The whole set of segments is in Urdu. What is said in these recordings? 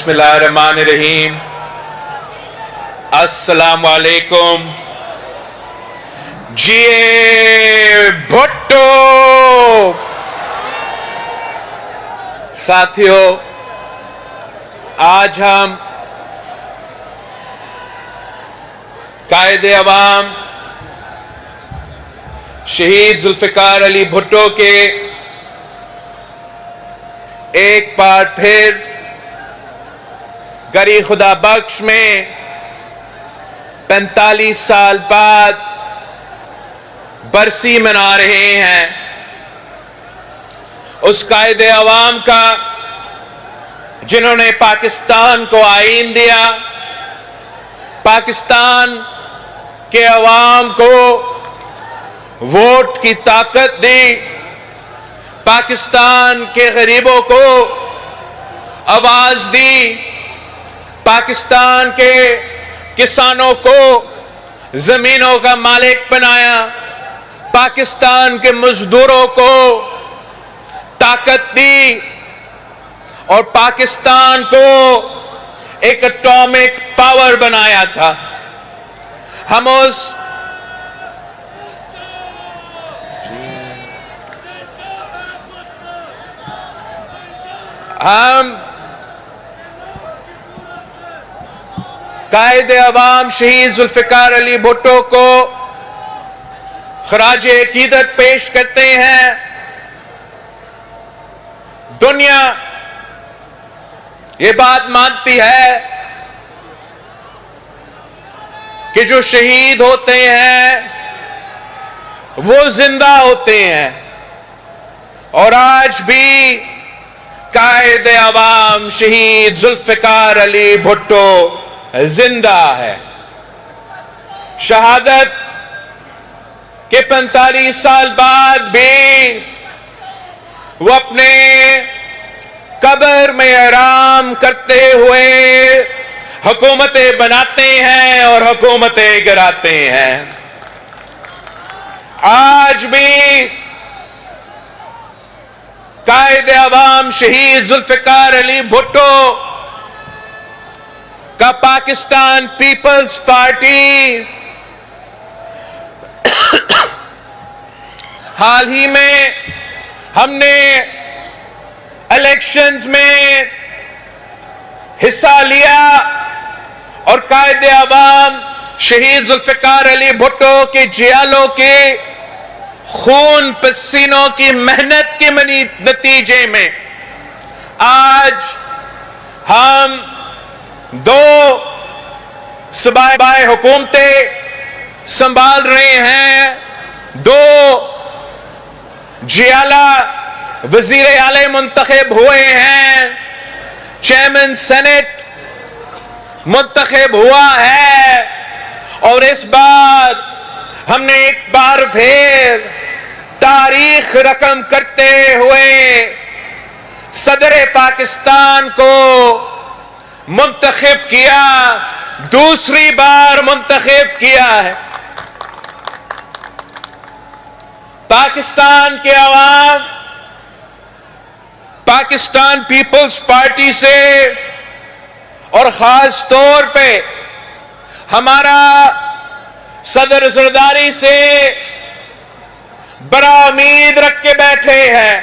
بسم اللہ الرحمن الرحیم۔ السلام علیکم۔ جیے بھٹو۔ ساتھیو، آج ہم قائد عوام شہید ذوالفقار علی بھٹو کے ایک بار پھر گری خدا بخش میں 45 سال بعد برسی منا رہے ہیں اس قائد عوام کا جنہوں نے پاکستان کو آئین دیا، پاکستان کے عوام کو ووٹ کی طاقت دی، پاکستان کے غریبوں کو آواز دی، پاکستان کے کسانوں کو زمینوں کا مالک بنایا، پاکستان کے مزدوروں کو طاقت دی اور پاکستان کو ایک اٹامک پاور بنایا تھا۔ ہم قائد عوام شہید ذوالفقار علی بھٹو کو خراج عقیدت پیش کرتے ہیں۔ دنیا یہ بات مانتی ہے کہ جو شہید ہوتے ہیں وہ زندہ ہوتے ہیں، اور آج بھی قائد عوام شہید ذوالفقار علی بھٹو زندہ ہے۔ شہادت کے 45 سال بعد بھی وہ اپنے قبر میں آرام کرتے ہوئے حکومتیں بناتے ہیں اور حکومتیں گراتے ہیں۔ آج بھی قائد عوام شہید ذوالفقار علی بھٹو کا پاکستان پیپلز پارٹی حال ہی میں ہم نے الیکشنز میں حصہ لیا اور قائد عوام شہید ذوالفقار علی بھٹو کے جیالوں کے خون پسینوں کی محنت کے نتیجے میں آج ہم 2 صوبائی حکومتیں سنبھال رہے ہیں، 2 جیالہ وزیر اعلی منتخب ہوئے ہیں، چیئرمین سینٹ منتخب ہوا ہے، اور اس بار ہم نے ایک بار پھر تاریخ رقم کرتے ہوئے صدر پاکستان کو منتخب کیا، دوسری بار منتخب کیا ہے۔ پاکستان کے عوام پاکستان پیپلز پارٹی سے اور خاص طور پہ ہمارا صدر زرداری سے بڑا امید رکھ کے بیٹھے ہیں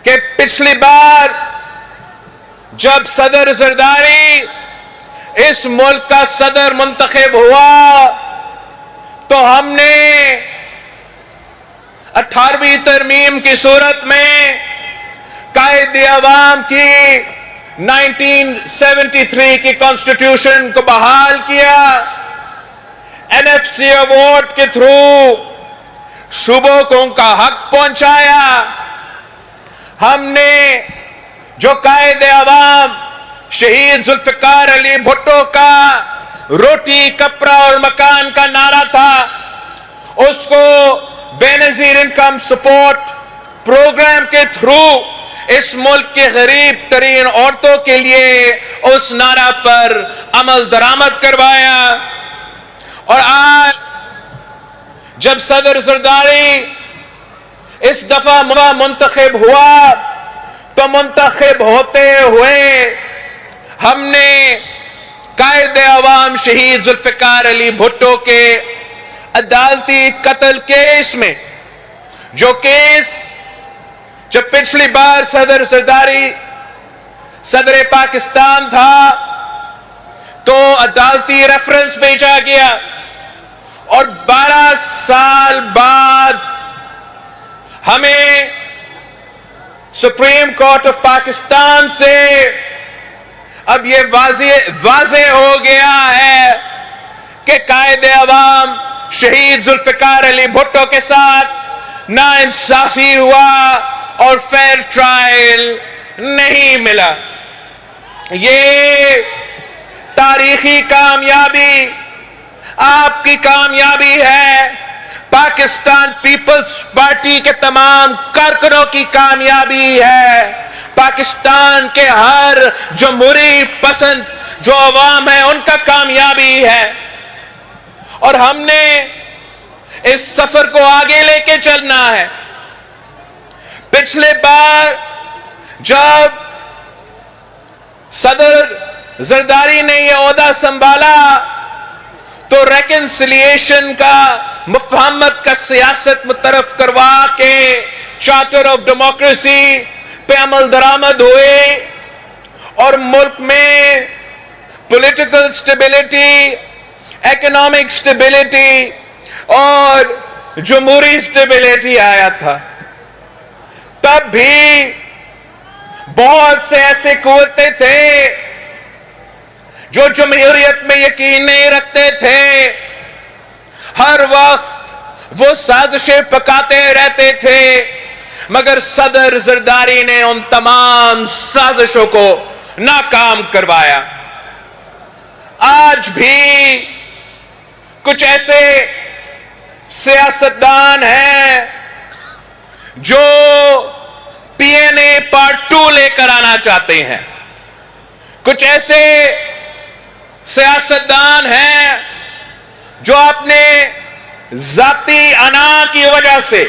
کہ پچھلی بار جب صدر زرداری اس ملک کا صدر منتخب ہوا تو ہم نے 18ویں ترمیم کی صورت میں قائد عوام کی 1973 کی کانسٹیٹیوشن کو بحال کیا، NFC ایوارڈ کے تھرو صوبوں کو ان کا حق پہنچایا۔ ہم نے جو قائد عوام شہید ذوالفقار علی بھٹو کا روٹی کپڑا اور مکان کا نعرہ تھا، اس کو بے نظیر انکم سپورٹ پروگرام کے تھرو اس ملک کے غریب ترین عورتوں کے لیے اس نعرہ پر عمل درآمد کروایا۔ اور آج جب صدر زرداری اس دفعہ منتخب ہوا تو منتخب ہوتے ہوئے ہم نے قائد عوام شہید ذوالفقار علی بھٹو کے عدالتی قتل کیس میں، جو کیس جب پچھلی بار صدر زرداری صدر پاکستان تھا تو عدالتی ریفرنس بھیجا گیا، اور 12 سال بعد ہمیں سپریم کورٹ آف پاکستان سے اب یہ واضح ہو گیا ہے کہ قائد عوام شہید ذوالفقار علی بھٹو کے ساتھ ناانصافی ہوا اور فیئر ٹرائل نہیں ملا۔ یہ تاریخی کامیابی آپ کی کامیابی ہے، پاکستان پیپلز پارٹی کے تمام کارکنوں کی کامیابی ہے، پاکستان کے ہر جمہوری پسند جو عوام ہے ان کا کامیابی ہے، اور ہم نے اس سفر کو آگے لے کے چلنا ہے۔ پچھلے بار جب صدر زرداری نے یہ عہدہ سنبھالا تو ریکنسیلیشن کا، مفاہمت کا سیاست متعارف کروا کے چارٹر آف ڈیموکریسی پہ عمل درآمد ہوئے، اور ملک میں پولیٹیکل سٹیبلٹی، اکنامک سٹیبلٹی اور جمہوری سٹیبلٹی آیا تھا۔ تب بھی بہت سے ایسے قوتیں تھے جو جمہوریت میں یقین نہیں رکھتے تھے، ہر وقت وہ سازشیں پکاتے رہتے تھے، مگر صدر زرداری نے ان تمام سازشوں کو ناکام کروایا۔ آج بھی کچھ ایسے سیاستدان ہیں جو پی این اے پارٹ 2 لے کر آنا چاہتے ہیں، کچھ ایسے سیاستدان ہیں جو اپنے ذاتی انا کی وجہ سے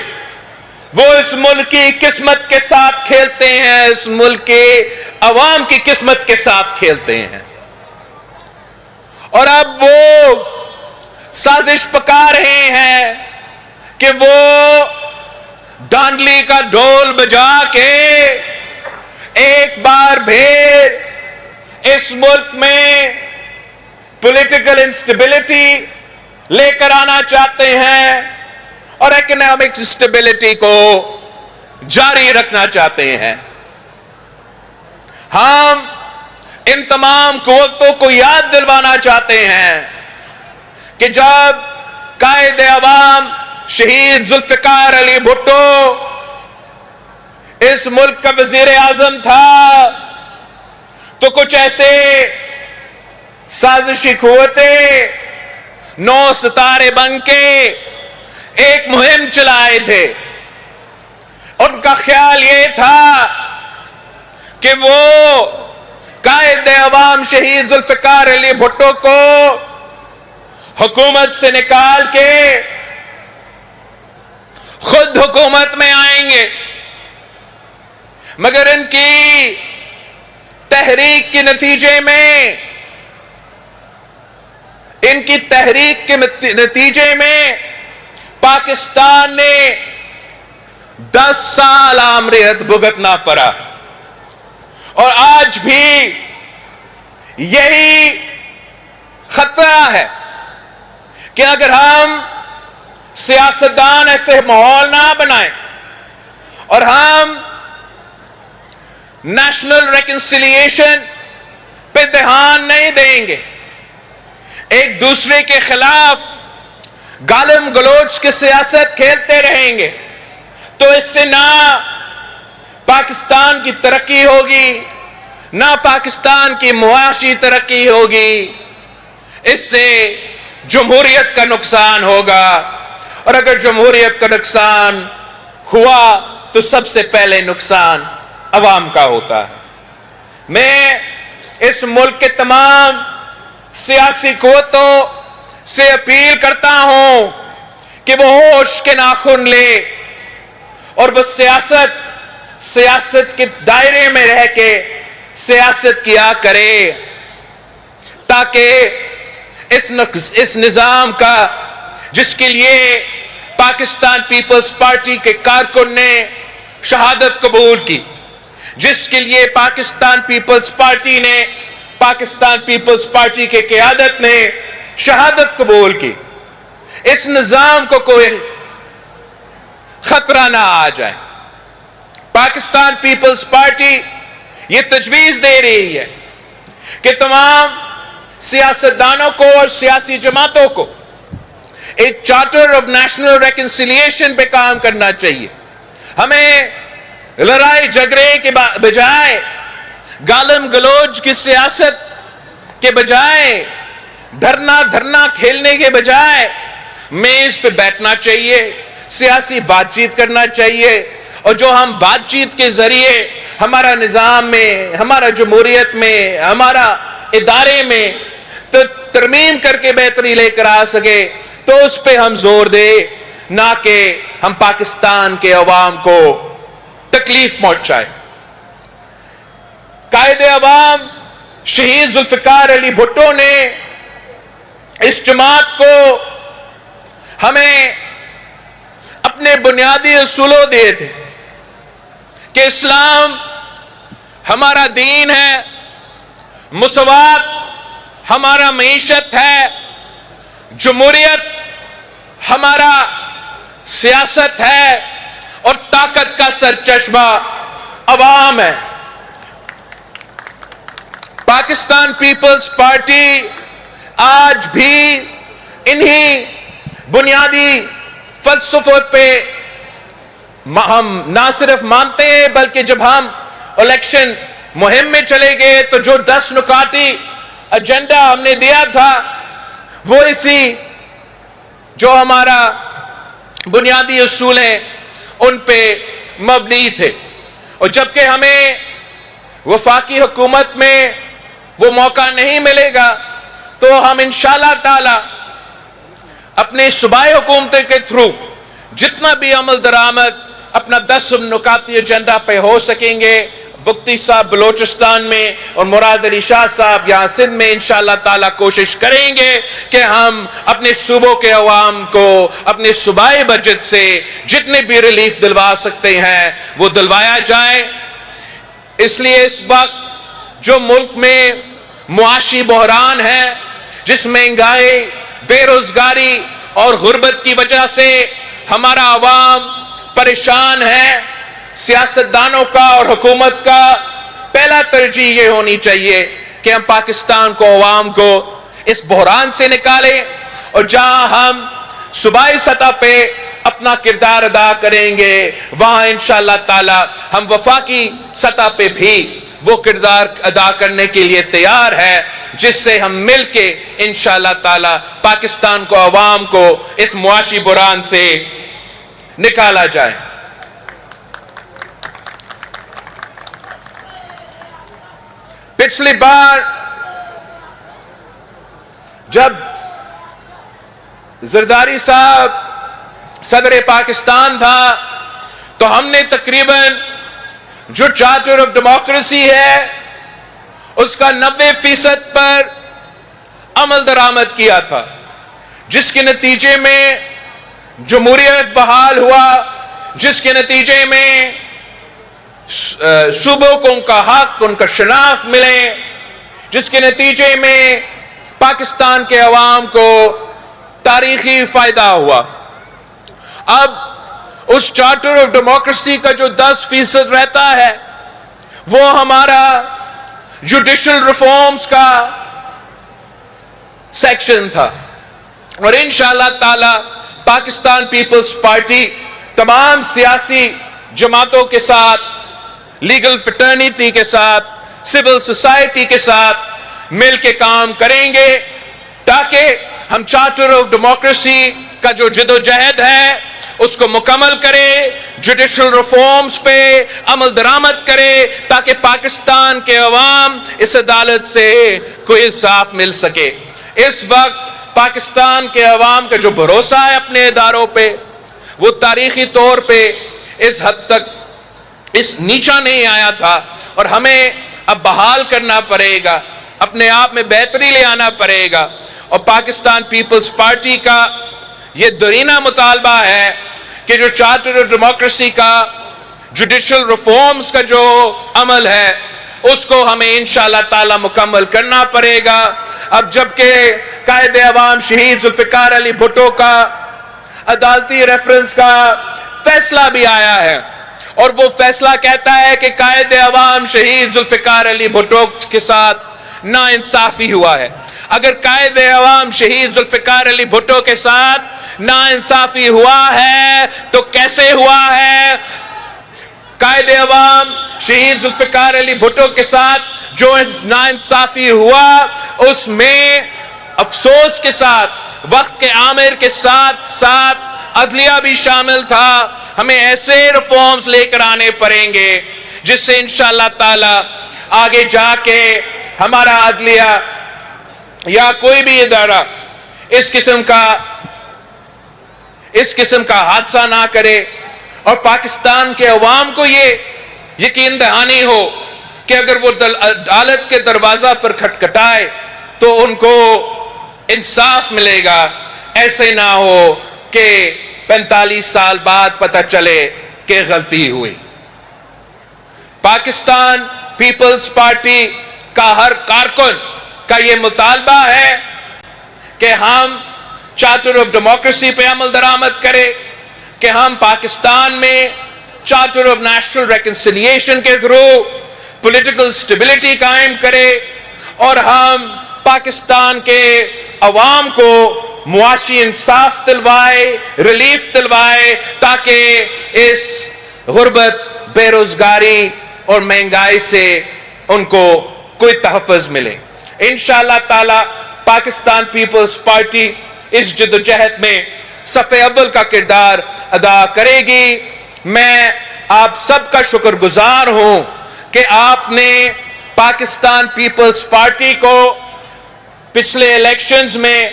وہ اس ملک کی قسمت کے ساتھ کھیلتے ہیں، اس ملک کے عوام کی قسمت کے ساتھ کھیلتے ہیں، اور اب وہ سازش پکا رہے ہیں کہ وہ ڈانڈلی کا ڈھول بجا کے ایک بار پھر اس ملک میں پولیٹیکل انسٹیبلٹی لے کر آنا چاہتے ہیں اور اکنامک اسٹیبلٹی کو جاری رکھنا چاہتے ہیں۔ ہم ان تمام قوتوں کو یاد دلوانا چاہتے ہیں کہ جب قائد عوام شہید ذوالفقار علی بھٹو اس ملک کا وزیر اعظم تھا تو کچھ ایسے سازشی قوتیں 9 ستارے بن کے ایک مہم چلائے تھے۔ ان کا خیال یہ تھا کہ وہ قائد عوام شہید ذوالفقار علی بھٹو کو حکومت سے نکال کے خود حکومت میں آئیں گے، مگر ان کی تحریک کے نتیجے میں پاکستان نے 10 سال آمریت بھگتنا پڑا، اور آج بھی یہی خطرہ ہے کہ اگر ہم سیاستدان ایسے ماحول نہ بنائیں اور ہم نیشنل ریکنسیلیشن پہ دھیان نہیں دیں گے، ایک دوسرے کے خلاف گالم گلوچ کی سیاست کھیلتے رہیں گے، تو اس سے نہ پاکستان کی ترقی ہوگی، نہ پاکستان کی معاشی ترقی ہوگی، اس سے جمہوریت کا نقصان ہوگا، اور اگر جمہوریت کا نقصان ہوا تو سب سے پہلے نقصان عوام کا ہوتا ہے۔ میں اس ملک کے تمام سیاسی قوتوں سے اپیل کرتا ہوں کہ وہ ہوش کے ناخن لے اور وہ سیاست سیاست کے دائرے میں رہ کے سیاست کیا کرے، تاکہ اس نظام کا جس کے لیے پاکستان پیپلز پارٹی کے کارکن نے شہادت قبول کی، جس کے لیے پاکستان پیپلز پارٹی نے، پاکستان پیپلز پارٹی کے قیادت نے شہادت قبول کی، اس نظام کو کوئی خطرہ نہ آ جائے۔ پاکستان پیپلز پارٹی یہ تجویز دے رہی ہے کہ تمام سیاستدانوں کو اور سیاسی جماعتوں کو ایک چارٹر آف نیشنل ریکنسیلیشن پہ کام کرنا چاہیے۔ ہمیں لڑائی جھگڑے کے بجائے، گالم گلوچ کی سیاست کے بجائے، دھرنا کھیلنے کے بجائے میز پہ بیٹھنا چاہیے، سیاسی بات چیت کرنا چاہیے، اور جو ہم بات چیت کے ذریعے ہمارا نظام میں، ہمارا جمہوریت میں، ہمارا ادارے میں ترمیم کر کے بہتری لے کر آ سکے تو اس پہ ہم زور دے، نہ کہ ہم پاکستان کے عوام کو تکلیف پہنچائے۔ قائد عوام شہید ذوالفقار علی بھٹو نے اس جماعت کو ہمیں اپنے بنیادی اصولوں دیے تھے کہ اسلام ہمارا دین ہے، مساوات ہمارا معیشت ہے، جمہوریت ہمارا سیاست ہے، اور طاقت کا سرچشمہ عوام ہے۔ پاکستان پیپلز پارٹی آج بھی انہی بنیادی فلسفوں پہ ہم نہ صرف مانتے ہیں، بلکہ جب ہم الیکشن مہم میں چلے گئے تو جو 10 نکاتی ایجنڈا ہم نے دیا تھا وہ اسی جو ہمارا بنیادی اصول ہیں ان پہ مبنی تھے۔ اور جبکہ ہمیں وفاقی حکومت میں وہ موقع نہیں ملے گا تو ہم انشاءاللہ تعالی اپنے صوبائی حکومتوں کے تھرو جتنا بھی عمل درآمد اپنا 10 نکاتی ایجنڈا پہ ہو سکیں گے، بگٹی صاحب بلوچستان میں اور مراد علی شاہ صاحب یہاں سندھ میں انشاءاللہ تعالی کوشش کریں گے کہ ہم اپنے صوبوں کے عوام کو اپنے صوبائی بجٹ سے جتنے بھی ریلیف دلوا سکتے ہیں وہ دلوایا جائے۔ اس لیے اس وقت جو ملک میں معاشی بحران ہے، جس مہنگائی، بے روزگاری اور غربت کی وجہ سے ہمارا عوام پریشان ہے، سیاستدانوں کا اور حکومت کا پہلا ترجیح یہ ہونی چاہیے کہ ہم پاکستان کو، عوام کو اس بحران سے نکالیں، اور جہاں ہم صوبائی سطح پہ اپنا کردار ادا کریں گے وہاں انشاءاللہ تعالی ہم وفاقی سطح پہ بھی وہ کردار ادا کرنے کے لیے تیار ہے، جس سے ہم مل کے انشاءاللہ تعالی پاکستان کو، عوام کو اس معاشی بحران سے نکالا جائے۔ پچھلی بار جب زرداری صاحب صدر پاکستان تھا تو ہم نے تقریباً جو چارٹر آف ڈیموکریسی ہے اس کا 90% پر عمل درآمد کیا تھا، جس کے نتیجے میں جمہوریت بحال ہوا، جس کے نتیجے میں صوبوں کو ان کا حق، ان کا شناخت ملے، جس کے نتیجے میں پاکستان کے عوام کو تاریخی فائدہ ہوا۔ اب اس چارٹر آف ڈیموکریسی کا جو 10% رہتا ہے وہ ہمارا جوڈیشل ریفارمز کا سیکشن تھا، اور انشاءاللہ تعالی پاکستان پیپلز پارٹی تمام سیاسی جماعتوں کے ساتھ، لیگل فٹرنیٹی کے ساتھ، سول سوسائٹی کے ساتھ مل کے کام کریں گے تاکہ ہم چارٹر آف ڈیموکریسی کا جو جدوجہد ہے اس کو مکمل کرے، جوڈیشل ریفارمز پہ عمل درآمد کرے تاکہ پاکستان کے عوام اس عدالت سے کوئی انصاف مل سکے۔ اس وقت پاکستان کے عوام کا جو بھروسہ ہے اپنے اداروں پہ وہ تاریخی طور پہ اس حد تک اس نیچا نہیں آیا تھا، اور ہمیں اب بحال کرنا پڑے گا، اپنے آپ میں بہتری لے آنا پڑے گا. اور پاکستان پیپلز پارٹی کا یہ درینہ مطالبہ ہے کہ جو چارٹر آف ڈیموکریسی کا جوڈیشل ریفارمز کا جو عمل ہے اس کو ہمیں انشاءاللہ تعالی مکمل کرنا پڑے گا. اب جبکہ قائد عوام شہید ذوالفقار علی بھٹو کا عدالتی ریفرنس کا فیصلہ بھی آیا ہے، اور وہ فیصلہ کہتا ہے کہ قائد عوام شہید ذوالفقار علی بھٹو کے ساتھ ناانصافی ہوا ہے. اگر قائد عوام شہید ذوالفقار علی بھٹو کے ساتھ ناانصافی ہوا ہے تو کیسے ہوا ہے؟ قائد عوام شہید ذوالفقار علی بھٹو کے ساتھ جو ناانصافی ہوا اس میں افسوس کے ساتھ، وقت کے عامر کے ساتھ ساتھ عدلیہ بھی شامل تھا. ہمیں ایسے ریفارمز لے کر آنے پڑیں گے جس سے انشاءاللہ تعالی آگے جا کے ہمارا عدلیہ یا کوئی بھی ادارہ اس قسم کا حادثہ نہ کرے، اور پاکستان کے عوام کو یہ یقین دہانی ہو کہ اگر وہ عدالت کے دروازہ پر کھٹکھٹائے تو ان کو انصاف ملے گا. ایسے نہ ہو کہ 45 سال بعد پتہ چلے کہ غلطی ہوئی. پاکستان پیپلز پارٹی کا ہر کارکن کا یہ مطالبہ ہے کہ ہم چارٹر آف ڈیموکریسی پہ عمل درآمد کرے، کہ ہم پاکستان میں چارٹر آف نیشنل ریکنسیلیشن کے تھرو پولیٹیکل سٹیبلٹی قائم کرے، اور ہم پاکستان کے عوام کو معاشی انصاف دلوائے، ریلیف دلوائے، تاکہ اس غربت، بے روزگاری اور مہنگائی سے ان کو کوئی تحفظ ملے. انشاءاللہ تعالی پاکستان پیپلز پارٹی اس جدوجہد میں صف اول کا کردار ادا کرے گی. میں آپ سب کا شکر گزار ہوں کہ آپ نے پاکستان پیپلز پارٹی کو پچھلے الیکشنز میں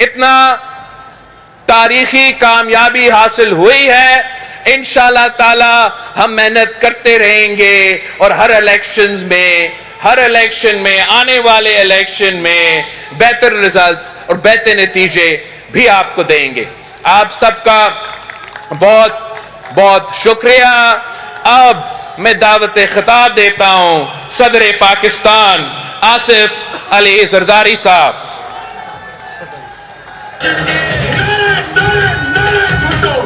اتنا تاریخی کامیابی حاصل ہوئی ہے. انشاءاللہ تعالی ہم محنت کرتے رہیں گے اور ہر الیکشن میں آنے والے الیکشن میں بہتر ریزلٹس اور بہتر نتیجے بھی آپ کو دیں گے. آپ سب کا بہت بہت شکریہ. اب میں دعوت خطاب دیتا ہوں صدر پاکستان آصف علی زرداری صاحب. نعرہ بھٹو